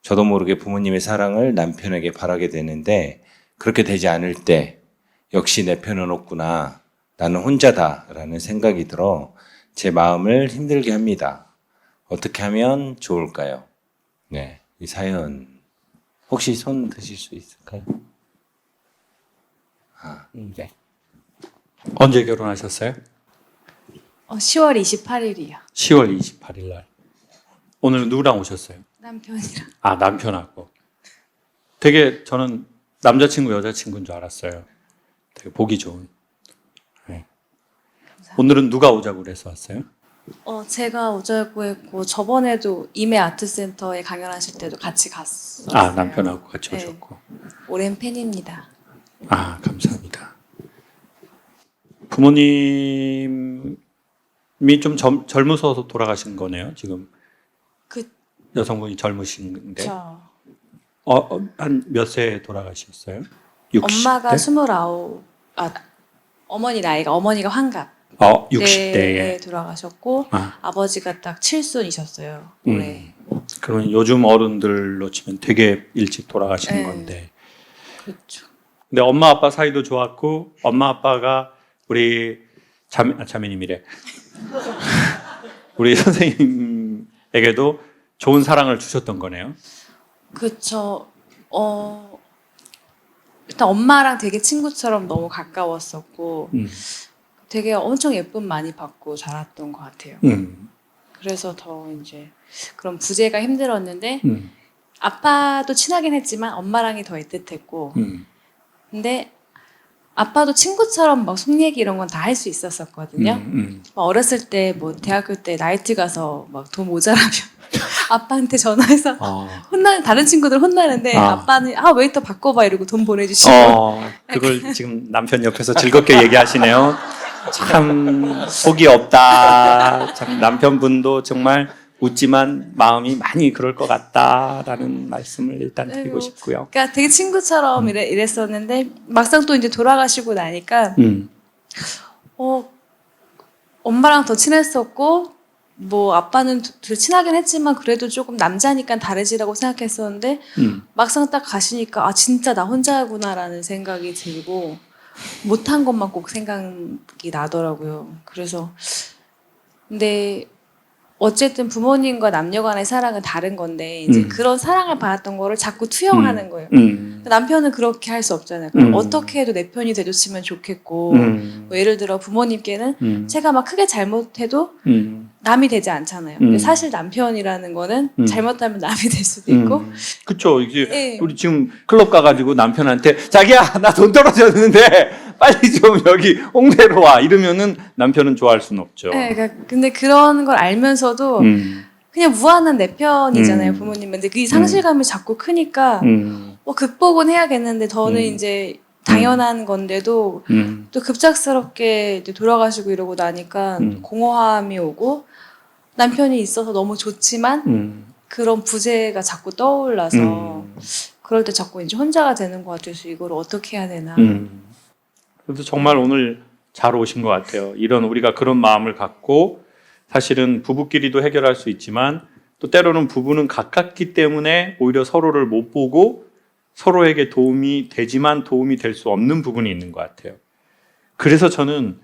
저도 모르게 부모님의 사랑을 남편에게 바라게 되는데 그렇게 되지 않을 때 역시 내 편은 없구나. 나는 혼자다라는 생각이 들어 제 마음을 힘들게 합니다. 어떻게 하면 좋을까요? 네, 이 사연 혹시 손 드실 수 있을까요? 네. 언제 결혼하셨어요? 10월 28일이요. 10월 28일 날. 오늘 누구랑 오셨어요? 남편이랑. 아, 남편하고. 되게 저는 남자친구, 여자친구인 줄 알았어요. 되게 보기 좋은. 네. 오늘은 누가 오자고 그래서 왔어요? 제가 오자고 했고 저번에도 임해 아트센터에 강연하실 때도 같이 갔어요. 아, 남편하고 같이 네. 오셨고. 오랜 팬입니다. 아, 감사합니다. 부모님이 좀 젊으셔서 돌아가신 거네요, 지금. 그 여성분이 젊으신데. 저 한 몇 세에 돌아가셨어요? 60대? 엄마가 29, 어머니가 환갑 60대에. 때에 돌아가셨고 아. 아버지가 딱 칠순이셨어요. 올해. 그러면 요즘 어른들로 치면 되게 일찍 돌아가신 네. 건데. 그렇죠. 근데 엄마 아빠 사이도 좋았고 엄마 아빠가 우리 자매님이래. 우리 선생님에게도 좋은 사랑을 주셨던 거네요. 그쵸. 일단 엄마랑 되게 친구처럼 너무 가까웠었고 되게 엄청 예쁨 많이 받고 자랐던 것 같아요. 그래서 더 이제 그런 부재가 힘들었는데 아빠도 친하긴 했지만 엄마랑이 더 애틋했고 근데 아빠도 친구처럼 막 속 얘기 이런 건 다 할 수 있었었거든요. 막 어렸을 때 뭐 대학교 때 나이트 가서 막 돈 모자라면 아빠한테 전화해서 다른 친구들 혼나는데 아빠는 웨이터 바꿔봐 이러고 돈 보내주시고 그걸 지금 남편 옆에서 즐겁게 얘기하시네요. 참 속이 없다. 참 남편분도 정말 웃지만 마음이 많이 그럴 것 같다라는 말씀을 일단 드리고 싶고요. 그러니까 되게 친구처럼 이랬었는데 막상 또 이제 돌아가시고 나니까 엄마랑 더 친했었고 뭐 아빠는 더 친하긴 했지만 그래도 조금 남자니까 다르지라고 생각했었는데 막상 딱 가시니까 아 진짜 나 혼자구나라는 생각이 들고 못한 것만 꼭 생각이 나더라고요. 그래서 근데 어쨌든 부모님과 남녀간의 사랑은 다른 건데 이제 그런 사랑을 받았던 거를 자꾸 투영하는 거예요. 남편은 그렇게 할 수 없잖아요. 그럼 어떻게 해도 내 편이 돼줬으면 좋겠고 뭐 예를 들어 부모님께는 제가 막 크게 잘못해도 남이 되지 않잖아요. 근데 사실 남편이라는 거는 잘못하면 남이 될 수도 있고 그렇죠. 이제 네. 우리 지금 클럽 가가지고 남편한테 자기야 나 돈 떨어졌는데 빨리 좀 여기 홍대로 와 이러면은 남편은 좋아할 수는 없죠. 네, 그러니까 근데 그런 걸 알면서도 그냥 무한한 내 편이잖아요, 부모님은. 근데 그 상실감이 자꾸 크니까 극복은 해야겠는데 저는 이제 당연한 건데도 또 급작스럽게 이제 돌아가시고 이러고 나니까 공허함이 오고 남편이 있어서 너무 좋지만 그런 부재가 자꾸 떠올라서 그럴 때 자꾸 이제 혼자가 되는 것 같아서 이걸 어떻게 해야 되나. 그래서 정말 오늘 잘 오신 것 같아요. 이런 우리가 그런 마음을 갖고 사실은 부부끼리도 해결할 수 있지만 또 때로는 부부는 가깝기 때문에 오히려 서로를 못 보고 서로에게 도움이 되지만 도움이 될 수 없는 부분이 있는 것 같아요. 그래서 저는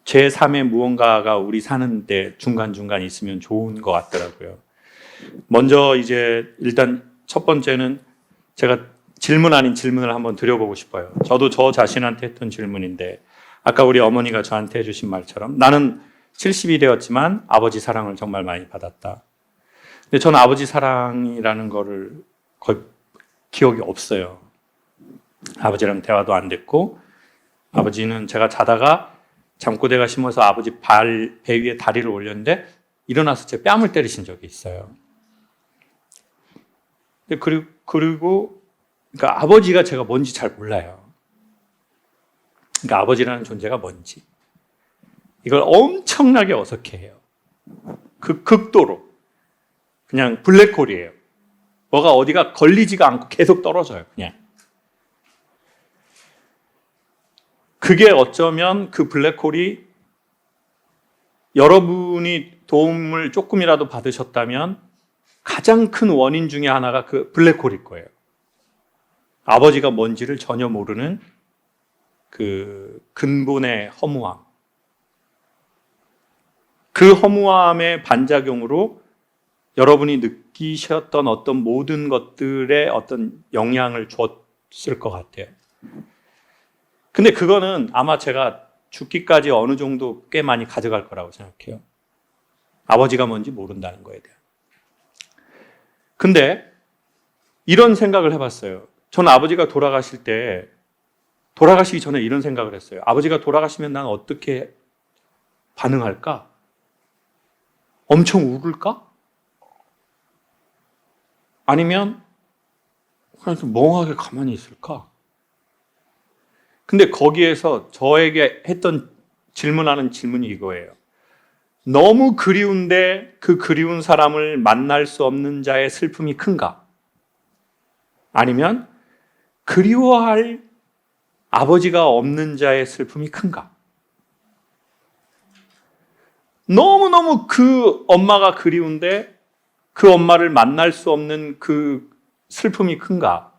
제3의 무언가가 우리 사는데 중간중간 있으면 좋은 것 같더라고요. 먼저 이제 일단 첫 번째는 제가 질문 아닌 질문을 한번 드려보고 싶어요. 저도 저 자신한테 했던 질문인데 아까 우리 어머니가 저한테 해주신 말처럼 나는 70이 되었지만 아버지 사랑을 정말 많이 받았다. 근데 저는 아버지 사랑이라는 거를 거의 기억이 없어요. 아버지랑 대화도 안 됐고 아버지는 제가 자다가 잠꼬대가 심어서 아버지 배 위에 다리를 올렸는데 일어나서 제 뺨을 때리신 적이 있어요. 그리고 그러니까 아버지가 제가 뭔지 잘 몰라요. 그러니까 아버지라는 존재가 뭔지. 이걸 엄청나게 어색해해요. 극도로. 그냥 블랙홀이에요. 뭐가 어디가 걸리지가 않고 계속 떨어져요. 그냥. 그게 어쩌면 그 블랙홀이 여러분이 도움을 조금이라도 받으셨다면 가장 큰 원인 중에 하나가 그 블랙홀일 거예요. 아버지가 뭔지를 전혀 모르는 그 근본의 허무함. 그 허무함의 반작용으로 여러분이 느끼셨던 어떤 모든 것들에 어떤 영향을 줬을 것 같아요. 근데 그거는 아마 제가 죽기까지 어느 정도 꽤 많이 가져갈 거라고 생각해요. 아버지가 뭔지 모른다는 거에 대한. 근데 이런 생각을 해봤어요. 저는 아버지가 돌아가시기 전에 이런 생각을 했어요. 아버지가 돌아가시면 난 어떻게 반응할까? 엄청 울을까? 아니면 그냥 좀 멍하게 가만히 있을까? 근데 거기에서 저에게 질문하는 질문이 이거예요. 너무 그리운데 그 그리운 사람을 만날 수 없는 자의 슬픔이 큰가? 아니면 그리워할 아버지가 없는 자의 슬픔이 큰가? 너무너무 그 엄마가 그리운데 그 엄마를 만날 수 없는 그 슬픔이 큰가?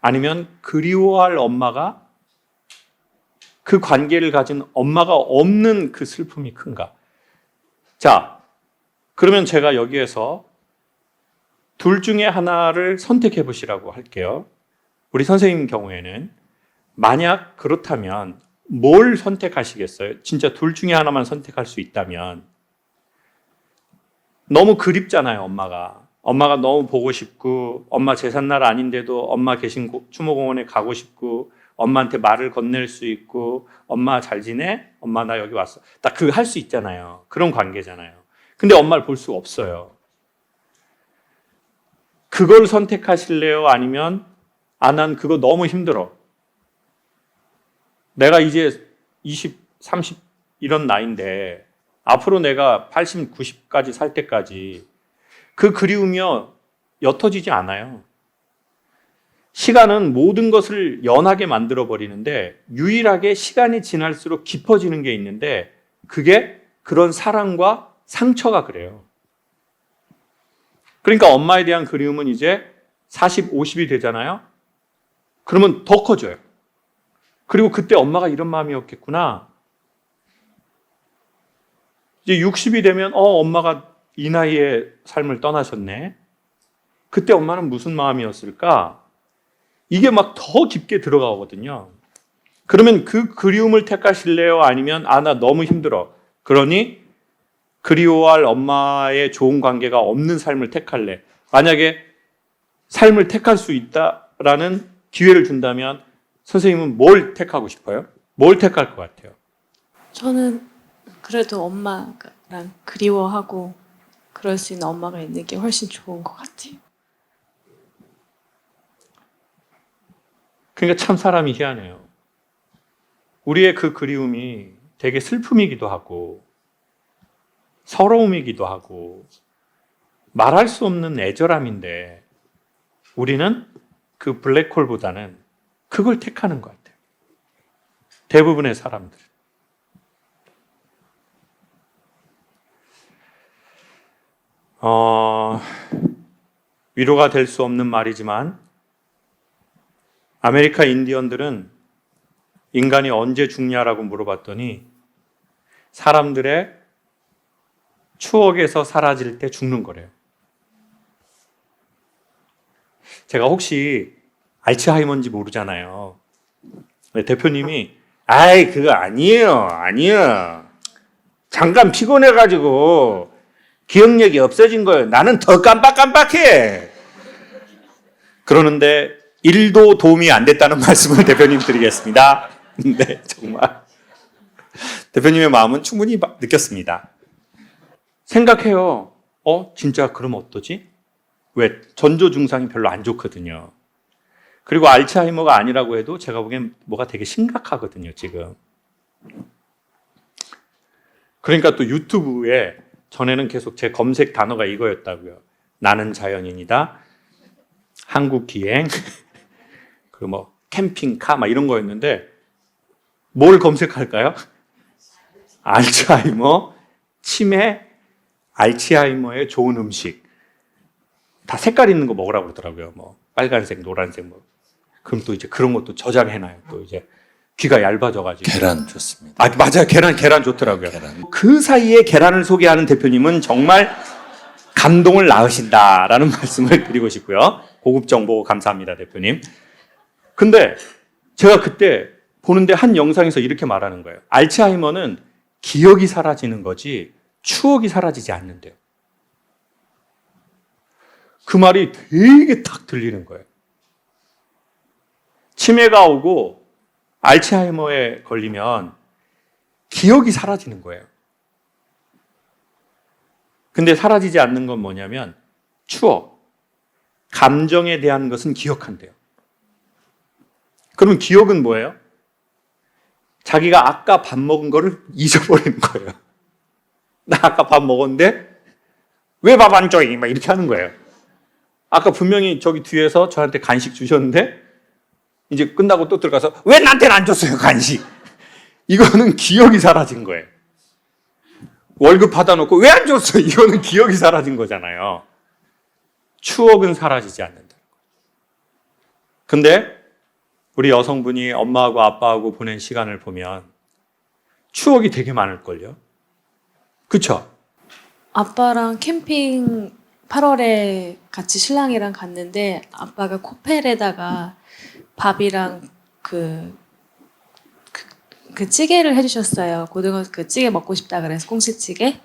아니면 그리워할 엄마가 그 관계를 가진 엄마가 없는 그 슬픔이 큰가? 자, 그러면 제가 여기에서 둘 중에 하나를 선택해 보시라고 할게요. 우리 선생님 경우에는 만약 그렇다면 뭘 선택하시겠어요? 진짜 둘 중에 하나만 선택할 수 있다면. 너무 그립잖아요, 엄마가. 엄마가 너무 보고 싶고 엄마 제삿날 아닌데도 엄마 계신 추모공원에 가고 싶고 엄마한테 말을 건넬 수 있고 엄마 잘 지내? 엄마 나 여기 왔어. 딱 그거 할 수 있잖아요. 그런 관계잖아요. 근데 엄마를 볼 수가 없어요. 그걸 선택하실래요? 아니면 난 그거 너무 힘들어. 내가 이제 20, 30 이런 나이인데 앞으로 내가 80, 90까지 살 때까지 그 그리움이 옅어지지 않아요. 시간은 모든 것을 연하게 만들어버리는데 유일하게 시간이 지날수록 깊어지는 게 있는데 그게 그런 사랑과 상처가 그래요. 그러니까 엄마에 대한 그리움은 이제 40, 50이 되잖아요. 그러면 더 커져요. 그리고 그때 엄마가 이런 마음이었겠구나. 이제 60이 되면 엄마가 이 나이에 삶을 떠나셨네. 그때 엄마는 무슨 마음이었을까? 이게 막 더 깊게 들어가거든요. 그러면 그 그리움을 택하실래요? 아니면 나 너무 힘들어. 그러니 그리워할 엄마의 좋은 관계가 없는 삶을 택할래. 만약에 삶을 택할 수 있다라는 기회를 준다면 선생님은 뭘 택하고 싶어요? 뭘 택할 것 같아요? 저는 그래도 엄마랑 그리워하고 그럴 수 있는 엄마가 있는 게 훨씬 좋은 것 같아요. 그러니까 참 사람이 희한해요. 우리의 그 그리움이 되게 슬픔이기도 하고 서러움이기도 하고 말할 수 없는 애절함인데 우리는 그 블랙홀보다는 그걸 택하는 것 같아요. 대부분의 사람들. 위로가 될 수 없는 말이지만 아메리카 인디언들은 인간이 언제 죽냐라고 물어봤더니 사람들의 추억에서 사라질 때 죽는 거래요. 제가 혹시 알츠하이머인지 모르잖아요. 대표님이 그거 아니에요. 잠깐 피곤해가지고 기억력이 없어진 거예요. 나는 더 깜빡깜빡해. 그러는데 1도 도움이 안 됐다는 말씀을 대표님 드리겠습니다. 네, 정말 대표님의 마음은 충분히 느꼈습니다. 생각해요. 진짜 그럼 어떠지? 왜? 전조 증상이 별로 안 좋거든요. 그리고 알츠하이머가 아니라고 해도 제가 보기엔 뭐가 되게 심각하거든요, 지금. 그러니까 또 유튜브에 전에는 계속 제 검색 단어가 이거였다고요. 나는 자연인이다, 한국 기행, 그리고 뭐 캠핑카 막 이런 거였는데 뭘 검색할까요? 알츠하이머, 치매, 알츠하이머에 좋은 음식. 다 색깔 있는 거 먹으라고 그러더라고요. 뭐 빨간색, 노란색 뭐. 그럼 또 이제 그런 것도 저장해놔요. 또 이제 귀가 얇아져가지고. 계란 좋습니다. 맞아요. 계란 좋더라고요. 계란. 그 사이에 계란을 소개하는 대표님은 정말 감동을 낳으신다라는 말씀을 드리고 싶고요. 고급 정보 감사합니다, 대표님. 근데 제가 그때 보는데 한 영상에서 이렇게 말하는 거예요. 알츠하이머는 기억이 사라지는 거지 추억이 사라지지 않는데요. 그 말이 되게 탁 들리는 거예요. 치매가 오고 알츠하이머에 걸리면 기억이 사라지는 거예요. 근데 사라지지 않는 건 뭐냐면 추억, 감정에 대한 것은 기억한대요. 그럼 기억은 뭐예요? 자기가 아까 밥 먹은 거를 잊어버리는 거예요. 나 아까 밥 먹었는데 왜 밥 안 줘? 막 이렇게 하는 거예요. 아까 분명히 저기 뒤에서 저한테 간식 주셨는데 이제 끝나고 또 들어가서 왜 나한테는 안 줬어요, 간식? 이거는 기억이 사라진 거예요. 월급 받아놓고 왜 안 줬어요? 이거는 기억이 사라진 거잖아요. 추억은 사라지지 않는다. 근데 우리 여성분이 엄마하고 아빠하고 보낸 시간을 보면 추억이 되게 많을걸요. 그쵸? 아빠랑 캠핑 8월에 같이 신랑이랑 갔는데 아빠가 코펠에다가 밥이랑 그 찌개를 해주셨어요. 고등어 그 찌개 먹고 싶다 그래서 꽁치찌개.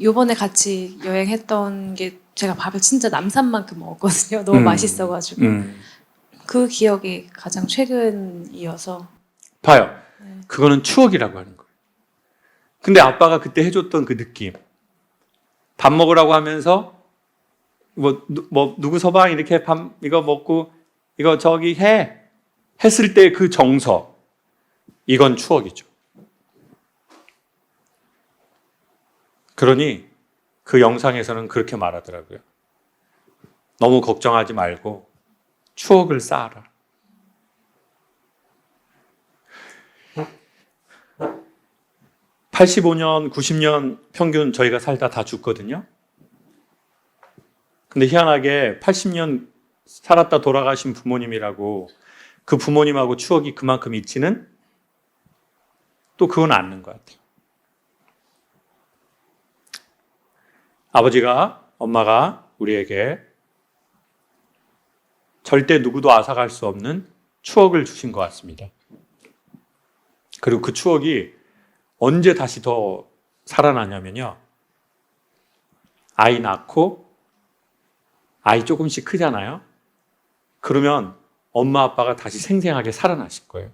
요번에 같이 여행했던 게 제가 밥을 진짜 남산만큼 먹었거든요. 너무 맛있어가지고. 그 기억이 가장 최근이어서. 봐요. 그거는 추억이라고 하는 거예요. 근데 아빠가 그때 해줬던 그 느낌. 밥 먹으라고 하면서 누구 서방 이렇게 밥 이거 먹고 이거 저기 했을 때 그 정서. 이건 추억이죠. 그러니 그 영상에서는 그렇게 말하더라고요. 너무 걱정하지 말고 추억을 쌓아라. (85년) (90년) 평균 저희가 살다 다 죽거든요. 근데 희한하게 80년 살았다 돌아가신 부모님이라고 그 부모님하고 추억이 그만큼 있지는 또 그건 않는 것 같아요. 아버지가, 엄마가 우리에게 절대 누구도 앗아갈 수 없는 추억을 주신 것 같습니다. 그리고 그 추억이 언제 다시 더 살아나냐면요. 아이 낳고 아이 조금씩 크잖아요. 그러면 엄마 아빠가 다시 생생하게 살아나실 거예요.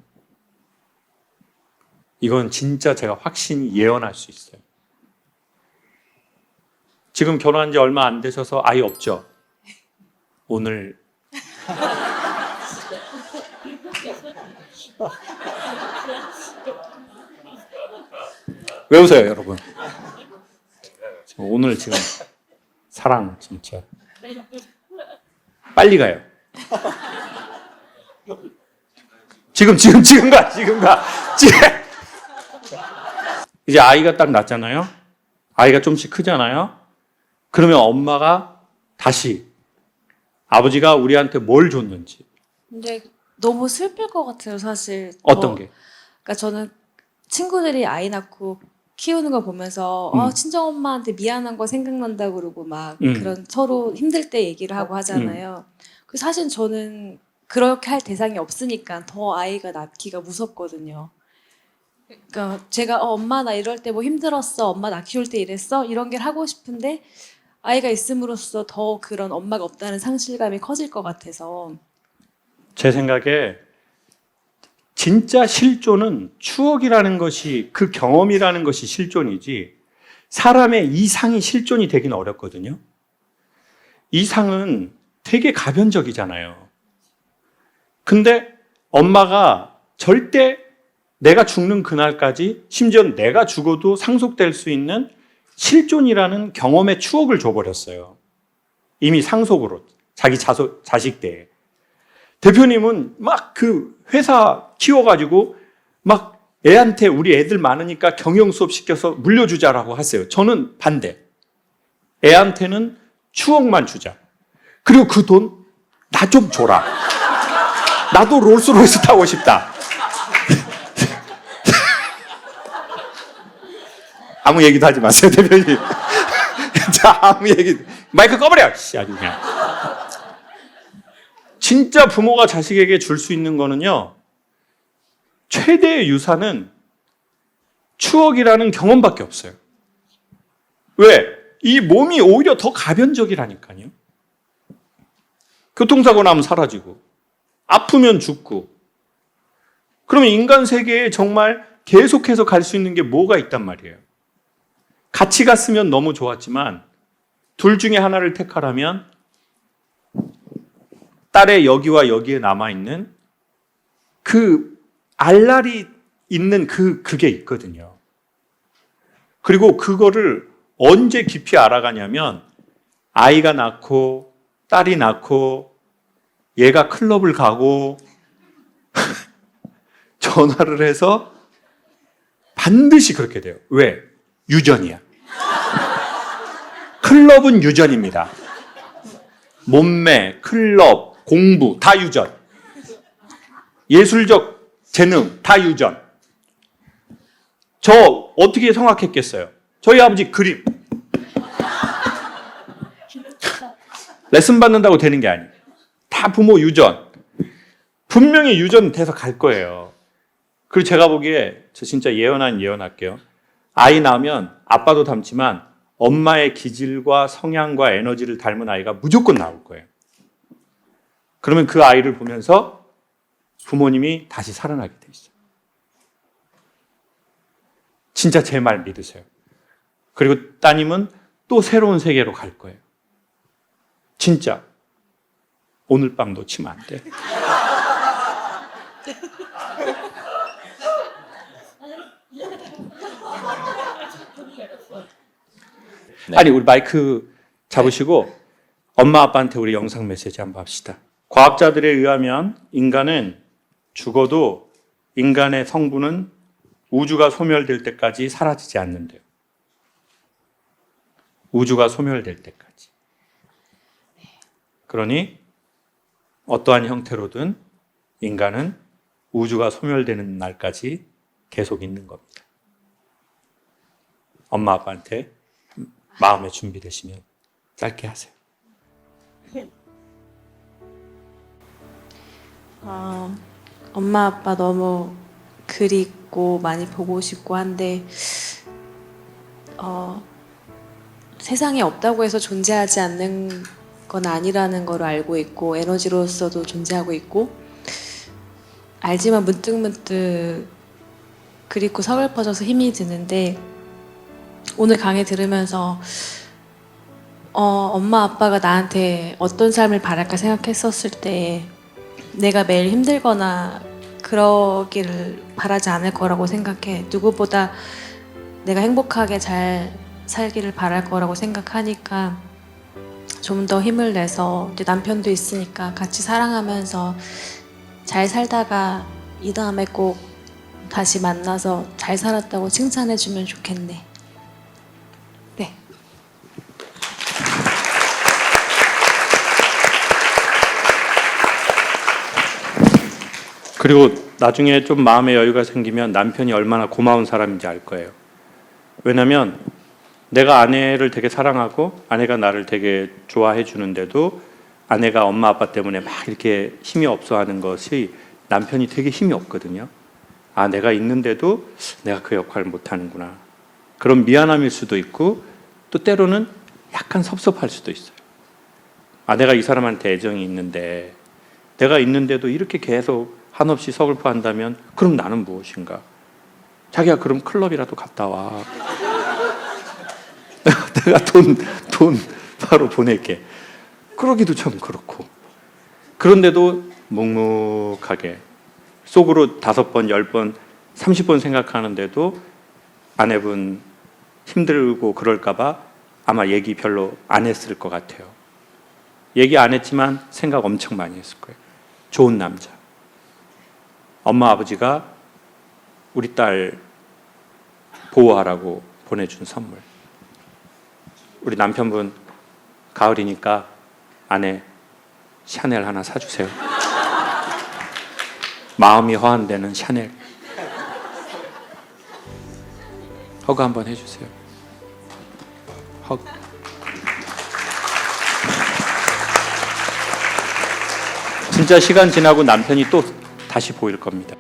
이건 진짜 제가 확신이 예언할 수 있어요. 지금 결혼한 지 얼마 안 되셔서 아이 없죠? 오늘 왜 웃어요, 여러분? 오늘 지금 사랑 진짜 빨리 가요. 지금 가. 이제 아이가 딱 낳잖아요. 아이가 좀씩 크잖아요. 그러면 엄마가 다시 아버지가 우리한테 뭘 줬는지. 근데 너무 슬플 것 같아요, 사실. 어떤 게? 그러니까 저는 친구들이 아이 낳고 키우는 거 보면서 친정엄마한테 미안한 거 생각난다 그러고 막 그런 서로 힘들 때 얘기를 하고 하잖아요. 그 사실 저는 그렇게 할 대상이 없으니까 더 아이가 낳기가 무섭거든요. 그러니까 제가 엄마 나 이럴 때 뭐 힘들었어, 엄마 나 키울 때 이랬어 이런 게 하고 싶은데 아이가 있음으로써 더 그런 엄마가 없다는 상실감이 커질 것 같아서. 제 생각에 진짜 실존은 추억이라는 것이, 그 경험이라는 것이 실존이지 사람의 이상이 실존이 되긴 어렵거든요. 이상은 되게 가변적이잖아요. 근데 엄마가 절대 내가 죽는 그날까지, 심지어 내가 죽어도 상속될 수 있는 실존이라는 경험의 추억을 줘버렸어요. 이미 상속으로, 자기 자식 때. 대표님은 막 그 회사 키워가지고 막 애한테, 우리 애들 많으니까 경영 수업 시켜서 물려주자라고 하세요. 저는 반대. 애한테는 추억만 주자. 그리고 그 돈 나 좀 줘라. 나도 롤스로이스 타고 싶다. 아무 얘기도 하지 마세요, 대표님. 자, 아무 얘기. 마이크 꺼버려. 씨, 아주 그냥. 진짜 부모가 자식에게 줄 수 있는 거는요, 최대의 유산은 추억이라는 경험밖에 없어요. 왜? 이 몸이 오히려 더 가변적이라니까요. 교통사고 나면 사라지고, 아프면 죽고. 그러면 인간 세계에 정말 계속해서 갈 수 있는 게 뭐가 있단 말이에요. 같이 갔으면 너무 좋았지만 둘 중에 하나를 택하라면 딸의 여기와 여기에 남아있는 그 알랄이 있는 그게 있거든요. 그리고 그거를 언제 깊이 알아가냐면 아이가 낳고 딸이 낳고 얘가 클럽을 가고 전화를 해서 반드시 그렇게 돼요. 왜? 유전이야. 클럽은 유전입니다. 몸매, 클럽, 공부 다 유전. 예술적 재능 다 유전. 저 어떻게 성악했겠어요? 저희 아버지 그림. 레슨 받는다고 되는 게 아니에요. 다 부모 유전. 분명히 유전 돼서 갈 거예요. 그리고 제가 보기에 저 진짜 예언할게요. 아이 낳으면 아빠도 닮지만 엄마의 기질과 성향과 에너지를 닮은 아이가 무조건 나올 거예요. 그러면 그 아이를 보면서 부모님이 다시 살아나게 돼 있어요. 진짜 제 말 믿으세요. 그리고 따님은 또 새로운 세계로 갈 거예요. 진짜. 오늘 밤 놓치면 안 돼. 네. 아니, 우리 마이크 잡으시고 엄마 아빠한테 우리 영상 메시지 한번 합시다. 과학자들에 의하면 인간은 죽어도 인간의 성분은 우주가 소멸될 때까지 사라지지 않는데요. 우주가 소멸될 때까지. 그러니 어떠한 형태로든 인간은 우주가 소멸되는 날까지 계속 있는 겁니다. 엄마 아빠한테 마음에 준비되시면 짧게 하세요. 엄마 아빠 너무 그립고 많이 보고 싶고 한데 세상에 없다고 해서 존재하지 않는 건 아니라는 걸 알고 있고 에너지로서도 존재하고 있고 알지만 문득문득 그립고 서글퍼져서 힘이 드는데 오늘 강의 들으면서 엄마 아빠가 나한테 어떤 삶을 바랄까 생각했었을 때 내가 매일 힘들거나 그러기를 바라지 않을 거라고 생각해. 누구보다 내가 행복하게 잘 살기를 바랄 거라고 생각하니까 좀 더 힘을 내서 이제 남편도 있으니까 같이 사랑하면서 잘 살다가 이 다음에 꼭 다시 만나서 잘 살았다고 칭찬해주면 좋겠네. 네. 그리고 나중에 좀 마음의 여유가 생기면 남편이 얼마나 고마운 사람인지 알 거예요. 왜냐면 내가 아내를 되게 사랑하고 아내가 나를 되게 좋아해 주는데도 아내가 엄마 아빠 때문에 막 이렇게 힘이 없어 하는 것이 남편이 되게 힘이 없거든요. 아, 내가 있는데도 내가 그 역할을 못 하는구나. 그런 미안함일 수도 있고 또 때로는 약간 섭섭할 수도 있어요. 아, 내가 이 사람한테 애정이 있는데 내가 있는데도 이렇게 계속 한없이 서글퍼한다면 그럼 나는 무엇인가? 자기야 그럼 클럽이라도 갔다 와. 내가 돈 바로 보낼게. 그러기도 좀 그렇고. 그런데도 묵묵하게 속으로 5번, 10번, 30번 생각하는데도 아내분 힘들고 그럴까봐 아마 얘기 별로 안 했을 것 같아요. 얘기 안 했지만 생각 엄청 많이 했을 거예요. 좋은 남자. 엄마 아버지가 우리 딸 보호하라고 보내준 선물. 우리 남편분 가을이니까 아내 샤넬 하나 사주세요. 마음이 허한 데는 샤넬. 허그 한번 해주세요. 허그. 진짜 시간 지나고 남편이 또 다시 보일 겁니다.